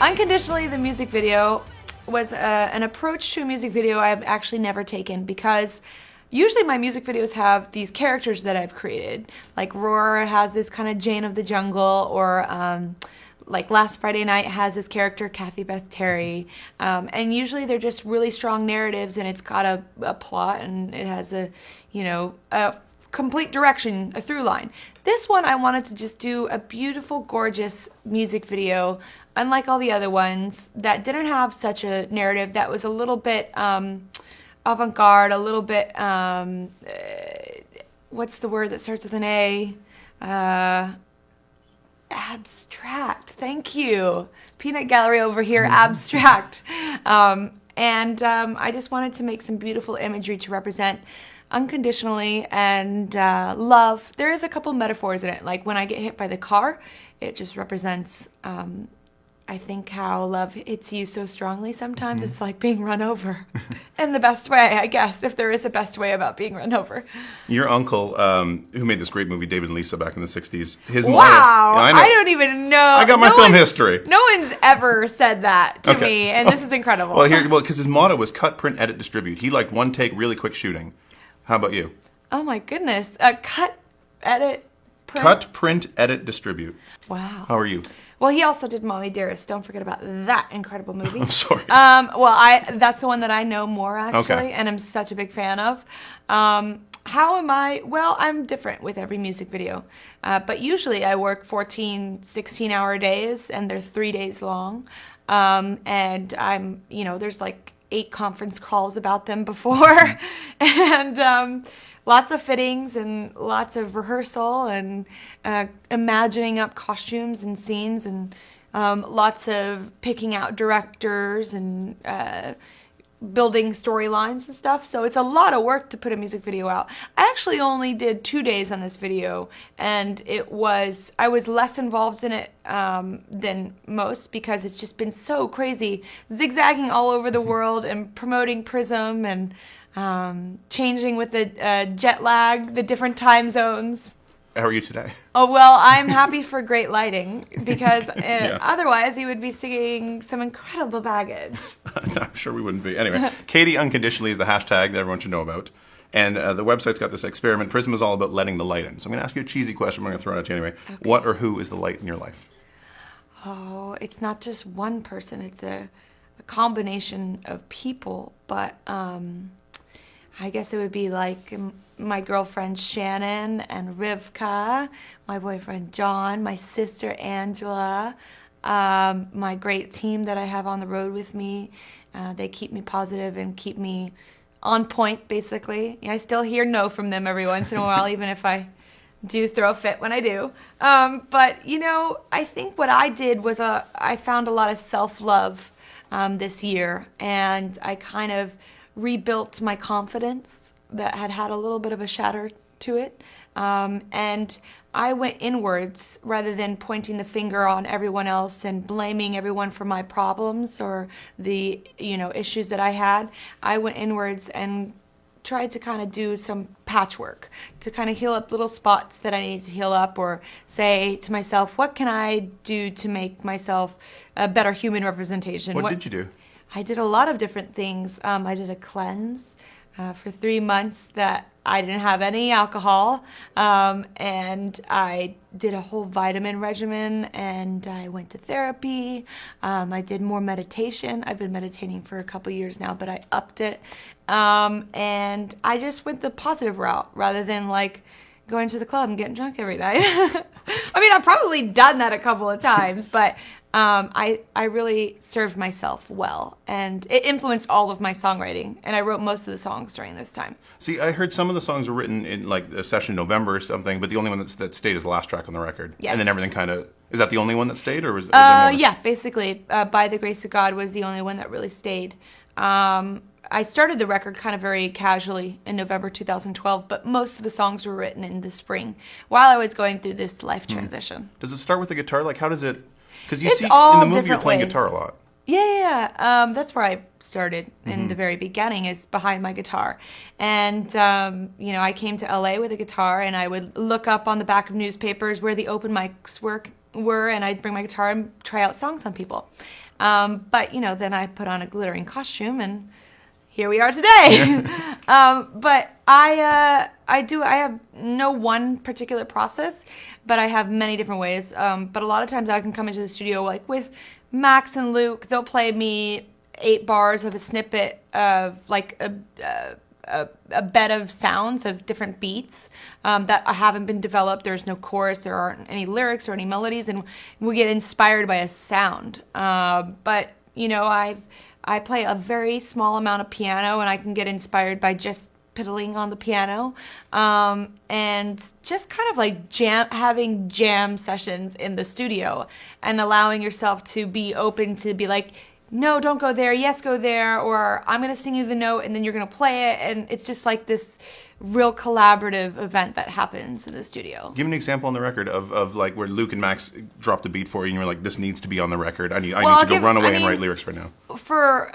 Unconditionally, the music video was an approach to a music video I've actually never taken, because usually my music videos have these characters that I've created. Like Roar has this kind of Jane of the Jungle, or like Last Friday Night has this character, Kathy Beth Terry. And usually they're just really strong narratives, and it's got a plot, and it has a complete direction, a through line. This one I wanted to just do a beautiful, gorgeous music video, unlike all the other ones, that didn't have such a narrative, that was a little bit avant-garde, a little bit, what's the word that starts with an A? Abstract. Thank you. Peanut Gallery over here, abstract. I just wanted to make some beautiful imagery to represent unconditionally and love. There is a couple metaphors in it, like when I get hit by the car, it just represents I think how love hits you so strongly sometimes. It's like being run over in the best way, I guess, if there is a best way about being run over. Your uncle, who made this great movie, David and Lisa, back in the 60s, his wow, motto... I don't even know. I got my film history. No one's ever said that to me, and this is incredible. Well, because his motto was cut, print, edit, distribute. He liked one take, really quick shooting. How about you? Oh my goodness. Cut, edit, print. Cut, print, edit, distribute. Wow. How are you? Well, he also did Mommy Dearest. Don't forget about that incredible movie. I'm sorry. That's the one that I know more, actually, and I'm such a big fan of. How am I? Well, I'm different with every music video. But usually I work 14, 16-hour days, and they're 3 days long. And I'm, there's like 8 conference calls about them before. And lots of fittings and lots of rehearsal and imagining up costumes and scenes, and lots of picking out directors and building storylines and stuff. So it's a lot of work to put a music video out. I actually only did 2 days on this video, and I was less involved in it than most, because it's just been so crazy, zigzagging all over the world and promoting Prism and changing with the jet lag, the different time zones. How are you today? Oh, well, I'm happy for great lighting, because otherwise you would be seeing some incredible baggage. I'm sure we wouldn't be. Anyway, Katy Unconditionally is the hashtag that everyone should know about. And the website's got this experiment. Prism is all about letting the light in. So I'm going to ask you a cheesy question. I'm going to throw it at you anyway. Okay. What or who is the light in your life? Oh, it's not just one person. It's a combination of people. But I guess it would be like my girlfriend Shannon and Rivka, my boyfriend John, my sister Angela, my great team that I have on the road with me. They keep me positive and keep me on point, basically. I still hear no from them every once in a while, even if I do throw a fit when I do. But, I think what I did was I found a lot of self-love this year, and I kind of rebuilt my confidence that had a little bit of a shatter to it. And I went inwards rather than pointing the finger on everyone else and blaming everyone for my problems or the, issues that I had. I went inwards and tried to kind of do some patchwork to kind of heal up little spots that I needed to heal up, or say to myself, what can I do to make myself a better human representation? What did you do? I did a lot of different things. I did a cleanse for 3 months that I didn't have any alcohol, and I did a whole vitamin regimen, and I went to therapy. I did more meditation. I've been meditating for a couple years now, but I upped it. And I just went the positive route rather than like going to the club and getting drunk every night. I mean, I've probably done that a couple of times, but I really served myself well, and it influenced all of my songwriting, and I wrote most of the songs during this time. See, I heard some of the songs were written in like a session in November or something, but the only one that stayed is the last track on the record. Yes. And then everything kind of... Is that the only one that stayed, or was there more? Yeah, basically, By the Grace of God was the only one that really stayed. I started the record kind of very casually in November 2012, but most of the songs were written in the spring while I was going through this life transition. Does it start with the guitar? Like, how does it... Because you It's see all in the movie you're different playing ways. guitar a lot. Yeah. That's where I started in the very beginning, is behind my guitar. And, I came to LA with a guitar, and I would look up on the back of newspapers where the open mics were were, and I'd bring my guitar and try out songs on people. But, you know, then I put on a glittering costume, and here we are today. But I have no one particular process, but I have many different ways. But a lot of times I can come into the studio, like with Max and Luke, they'll play me 8 bars of a snippet of like a bed of sounds of different beats that haven't been developed. There's no chorus, there aren't any lyrics or any melodies, and we get inspired by a sound. But you know, I play a very small amount of piano, and I can get inspired by just piddling on the piano, and just kind of like having jam sessions in the studio, and allowing yourself to be open to be like, no, don't go there, yes, go there, or I'm going to sing you the note and then you're going to play it, and it's just like this real collaborative event that happens in the studio. Give me an example on the record of like where Luke and Max dropped a beat for you and you were like, this needs to be on the record. I need to go run away and write lyrics right now. For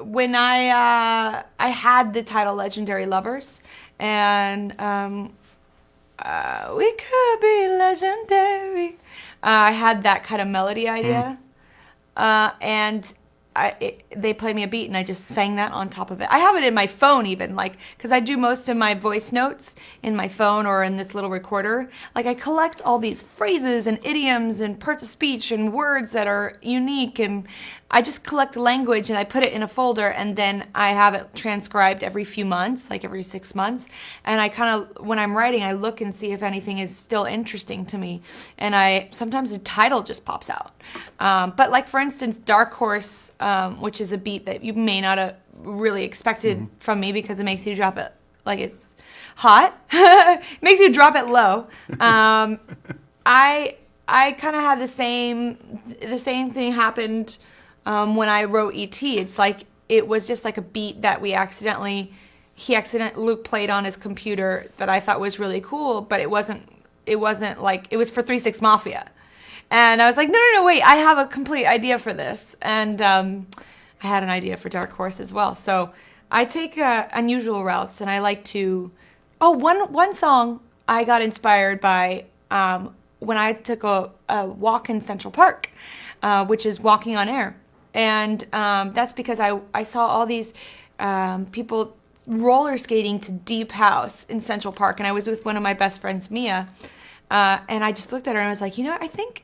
when I had the title Legendary Lovers, and we could be legendary. I had that kind of melody idea. And they played me a beat, and I just sang that on top of it. I have it in my phone even, like, because I do most of my voice notes in my phone or in this little recorder. Like, I collect all these phrases and idioms and parts of speech and words that are unique, and I just collect language and I put it in a folder, and then I have it transcribed every few months, like every 6 months. And I kind of, when I'm writing, I look and see if anything is still interesting to me. And sometimes the title just pops out. But like, for instance, Dark Horse, which is a beat that you may not have really expected from me, because it makes you drop it like it's hot. It makes you drop it low. I kind of had the same thing happened when I wrote E.T. It's like, it was just like a beat that Luke played on his computer that I thought was really cool, but it wasn't like, it was for 3 6 Mafia. And I was like, no, wait, I have a complete idea for this. And I had an idea for Dark Horse as well. So I take unusual routes, and I like to, one song I got inspired by when I took a walk in Central Park, which is Walking on Air. And that's because I saw all these people roller skating to Deep House in Central Park, and I was with one of my best friends, Mia, and I just looked at her and I was like, you know, I think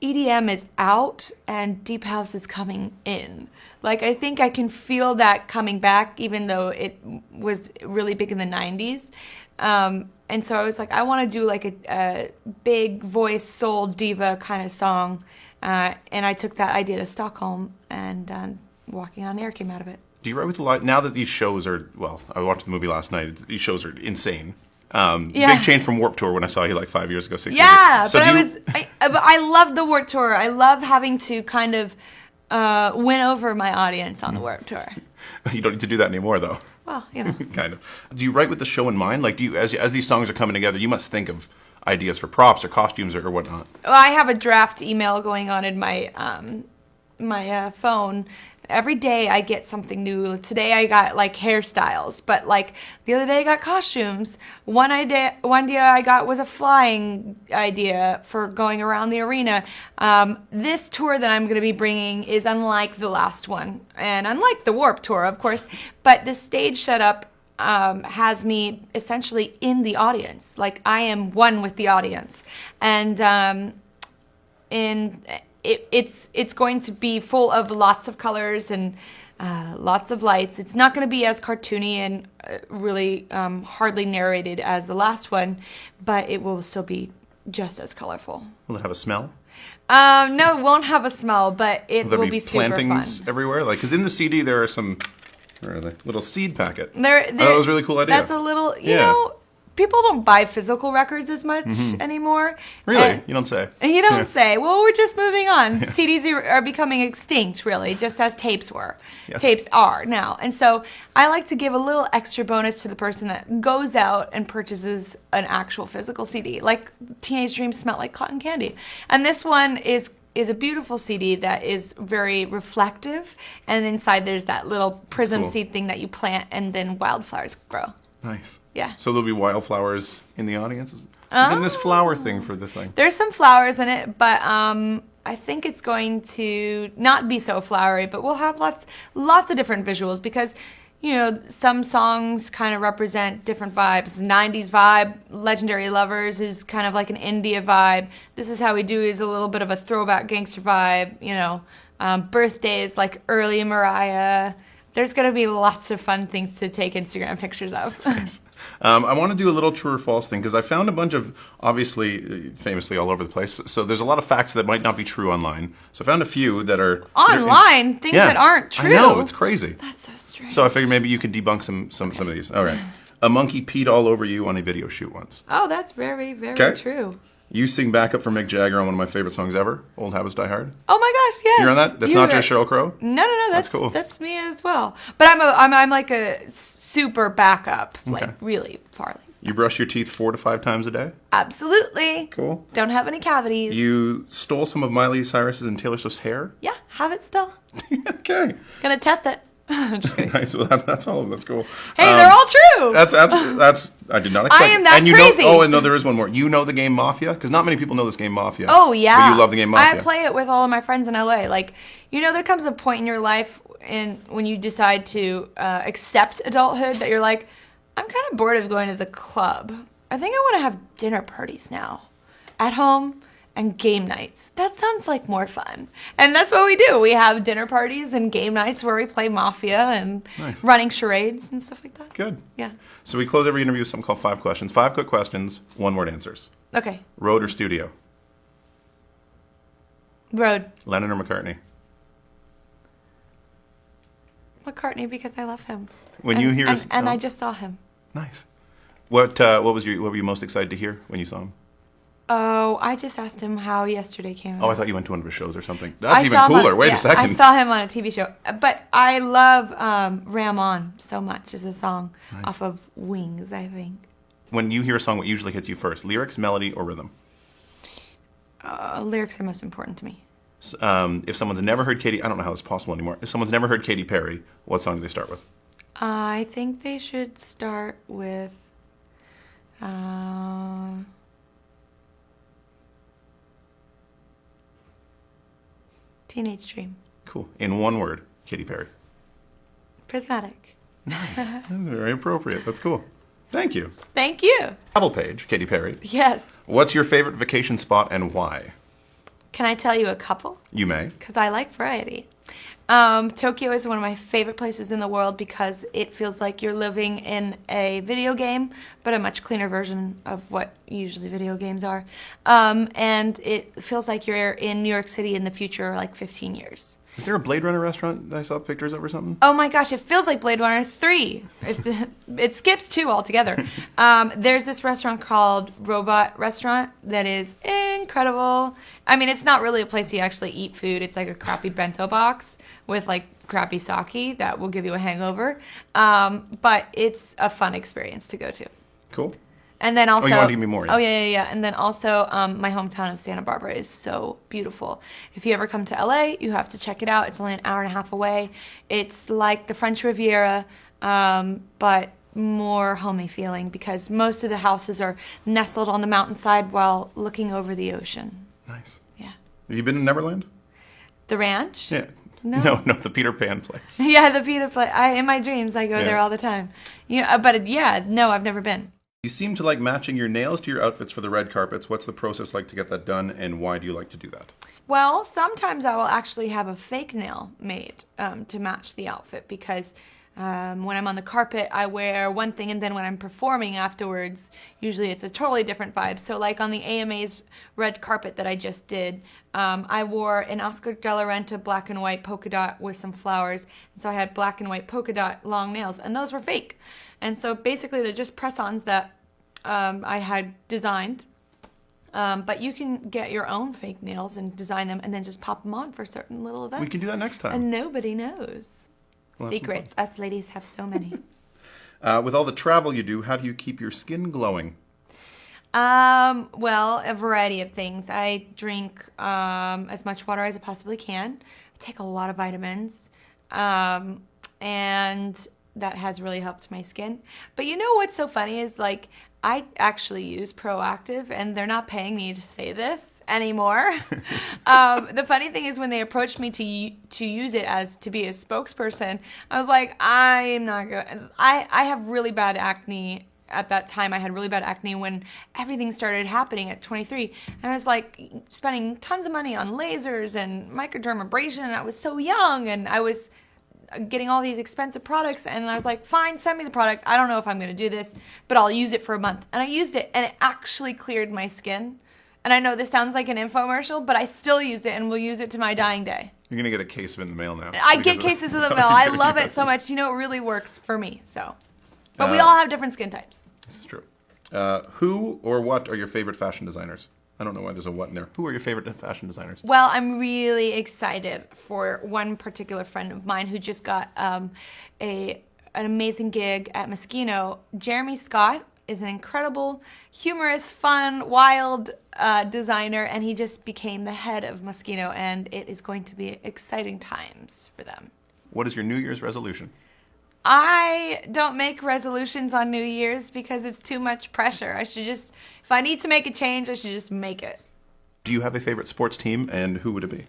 EDM is out and Deep House is coming in. Like, I think I can feel that coming back, even though it was really big in the 90s. And so I was like, I want to do like a big voice soul diva kind of song. And I took that idea to Stockholm, and Walking on Air came out of it. Do you write with a lot now that these shows are? Well, I watched the movie last night. These shows are insane. Big change from Warped Tour when I saw you like 5 years ago, 6 years ago. So I love the Warped Tour. I love having to kind of win over my audience on the Warped Tour. You don't need to do that anymore, though. Well, you know. Kind of. Do you write with the show in mind? Like, do you, as these songs are coming together, you must think of ideas for props or costumes or whatnot? Well, I have a draft email going on in my my phone. Every day I get something new. Today I got like hairstyles, but like the other day I got costumes. One idea I got was a flying idea for going around the arena. This tour that I'm going to be bringing is unlike the last one, and unlike the Warped Tour, of course, but the stage setup has me essentially in the audience. Like, I am one with the audience, and it's going to be full of lots of colors and lots of lights. It's not going to be as cartoony and really hardly narrated as the last one, but it will still be just as colorful. Will it have a smell? No, it won't have a smell, but it will be super fun. Plantings everywhere? Like, because in the CD there are some, where are they? Little seed packet. That was a really cool idea. That's a little, you know, people don't buy physical records as much anymore. Really? You don't say. You don't say. Well, we're just moving on. CDs are becoming extinct, really, just as tapes were. Yes. Tapes are now. And so I like to give a little extra bonus to the person that goes out and purchases an actual physical CD. Like, Teenage Dreams Smell Like Cotton Candy. And this one is a beautiful CD that is very reflective. And inside there's that little prism seed thing that you plant, and then wildflowers grow. Nice. Yeah. So there'll be wildflowers in the audience? In this flower thing for this thing? There's some flowers in it, but I think it's going to not be so flowery, but we'll have lots of different visuals because, you know, some songs kind of represent different vibes. 90s vibe, Legendary Lovers is kind of like an India vibe. This Is How We Do is a little bit of a throwback gangster vibe, you know. Birthdays like early Mariah. There's going to be lots of fun things to take Instagram pictures of. Nice. I want to do a little true or false thing because I found a bunch of, obviously, famously all over the place. So there's a lot of facts that might not be true online. So I found a few that are... Online? Things that aren't true? I know, it's crazy. That's so strange. So I figured maybe you could debunk some of these. All right. A monkey peed all over you on a video shoot once. Oh, that's very, very true. You sing backup for Mick Jagger on one of my favorite songs ever, Old Habits Die Hard. Oh my gosh, yes. You're on that? That's not just Sheryl Crow? No, that's cool. That's me as well. But I'm like a super backup, like really farly. You brush your teeth 4 to 5 times a day? Absolutely. Cool. Don't have any cavities. You stole some of Miley Cyrus's and Taylor Swift's hair? Yeah, have it still. Okay. Gonna test it. Just kidding. Nice. Well, that's all of them. That's cool. Hey, they're all true. That's. I did not expect. I am that and you crazy. Know, and no, there is one more. You know the game Mafia? Because not many people know this game Mafia. Oh yeah. But you love the game Mafia. I play it with all of my friends in LA. Like, you know, there comes a point in your life when you decide to accept adulthood that you're like, I'm kind of bored of going to the club. I think I want to have dinner parties now, at home. And game nights. That sounds like more fun. And that's what we do. We have dinner parties and game nights where we play Mafia and running charades and stuff like that. Good. Yeah. So we close every interview with something called 5 questions. 5 quick questions, 1-word answers. Okay. Road or studio? Road. Lennon or McCartney? McCartney, because I love him. When you hear... And I just saw him. Nice. What were you most excited to hear when you saw him? Oh, I just asked him how yesterday came out. Oh, I thought you went to one of his shows or something. That's even cooler. Wait a second. I saw him on a TV show. But I love Ram On so much as a song off of Wings, I think. When you hear a song, what usually hits you first? Lyrics, melody, or rhythm? Lyrics are most important to me. If someone's never heard Katy... I don't know how it's possible anymore. If someone's never heard Katy Perry, what song do they start with? I think they should start with... Teenage Dream. Cool. In 1 word, Katy Perry. Prismatic. Nice. That's very appropriate. That's cool. Thank you. Thank you. Travel page, Katy Perry. Yes. What's your favorite vacation spot and why? Can I tell you a couple? You may. Because I like variety. Tokyo is one of my favorite places in the world because it feels like you're living in a video game, but a much cleaner version of what usually video games are. And it feels like you're in New York City in the future, like 15 years. Is there a Blade Runner restaurant that I saw pictures of or something? Oh my gosh, it feels like Blade Runner 3. It skips 2 altogether. There's this restaurant called Robot Restaurant that is incredible. I mean, it's not really a place you actually eat food. It's like a crappy bento box with like crappy sake that will give you a hangover. But it's a fun experience to go to. Cool. And then also, you want to give me more? Oh yeah. And then also, my hometown of Santa Barbara is so beautiful. If you ever come to LA, you have to check it out. It's only an hour and a half away. It's like the French Riviera, but more homey feeling because most of the houses are nestled on the mountainside while looking over the ocean. Nice. Yeah. Have you been in Neverland? The ranch? Yeah. No, the Peter Pan place. Yeah, the Peter Pan. In my dreams, I go there all the time. No, I've never been. You seem to like matching your nails to your outfits for the red carpets. What's the process like to get that done, and why do you like to do that? Well, sometimes I will actually have a fake nail made to match the outfit because when I'm on the carpet, I wear one thing, and then when I'm performing afterwards, usually it's a totally different vibe. So like on the AMA's red carpet that I just did, I wore an Oscar de la Renta black and white polka dot with some flowers. And so I had black and white polka dot long nails, and those were fake. And so basically they're just press-ons that I had designed. But you can get your own fake nails and design them and then just pop them on for certain little events. We can do that next time. And nobody knows. Well, secrets. Us ladies have so many. With all the travel you do, how do you keep your skin glowing? Well, a variety of things. I drink as much water as I possibly can. I take a lot of vitamins. And that has really helped my skin. But you know what's so funny is like I actually use Proactive, and they're not paying me to say this anymore. The funny thing is when they approached me to use it as to be a spokesperson, I was like, I'm not gonna. I have really bad acne. At that time, I had really bad acne when everything started happening at 23. And I was like spending tons of money on lasers and microdermabrasion. And I was so young, and I was getting all these expensive products. And I was like, fine, send me the product. I don't know if I'm going to do this, but I'll use it for a month. And I used it, and it actually cleared my skin. And I know this sounds like an infomercial, but I still use it and will use it to my dying day. You're going to get a case of it in the mail now. I get cases in the mail. I love it so much. You know, it really works for me. So. But we all have different skin types. This is true. Who or what are your favorite fashion designers? I don't know why there's a what in there. Who are your favorite fashion designers? Well, I'm really excited for one particular friend of mine who just got an amazing gig at Moschino. Jeremy Scott is an incredible, humorous, fun, wild designer, and he just became the head of Moschino, and it is going to be exciting times for them. What is your New Year's resolution? I don't make resolutions on New Year's because it's too much pressure. I should just, if I need to make a change, I should just make it. Do you have a favorite sports team, and who would it be?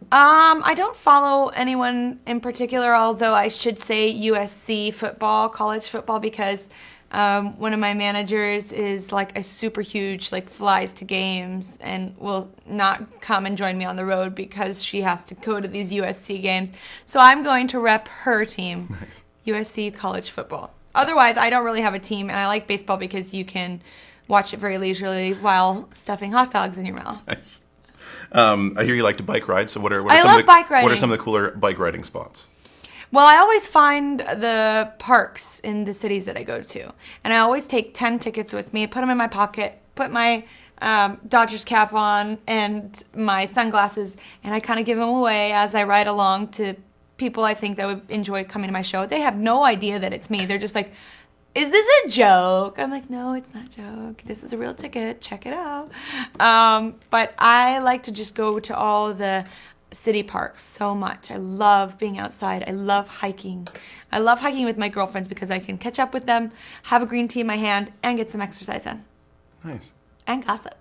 I don't follow anyone in particular, although I should say USC football, college football, because one of my managers is like a super huge, like flies to games and will not come and join me on the road because she has to go to these USC games. So I'm going to rep her team. Nice. USC college football. Otherwise, I don't really have a team, and I like baseball because you can watch it very leisurely while stuffing hot dogs in your mouth. Nice. I hear you like to bike ride, so what are I some love of the, bike riding. What are some of the cooler bike riding spots? Well, I always find the parks in the cities that I go to, and I always take 10 tickets with me, put them in my pocket, put my Dodgers cap on and my sunglasses, and I kind of give them away as I ride along to people I think that would enjoy coming to my show. They have no idea that it's me. They're just like, is this a joke? I'm like, no, it's not a joke. This is a real ticket. Check it out. But I like to just go to all the city parks so much. I love being outside. I love hiking. I love hiking with my girlfriends because I can catch up with them, have a green tea in my hand, and get some exercise in. Nice. And gossip.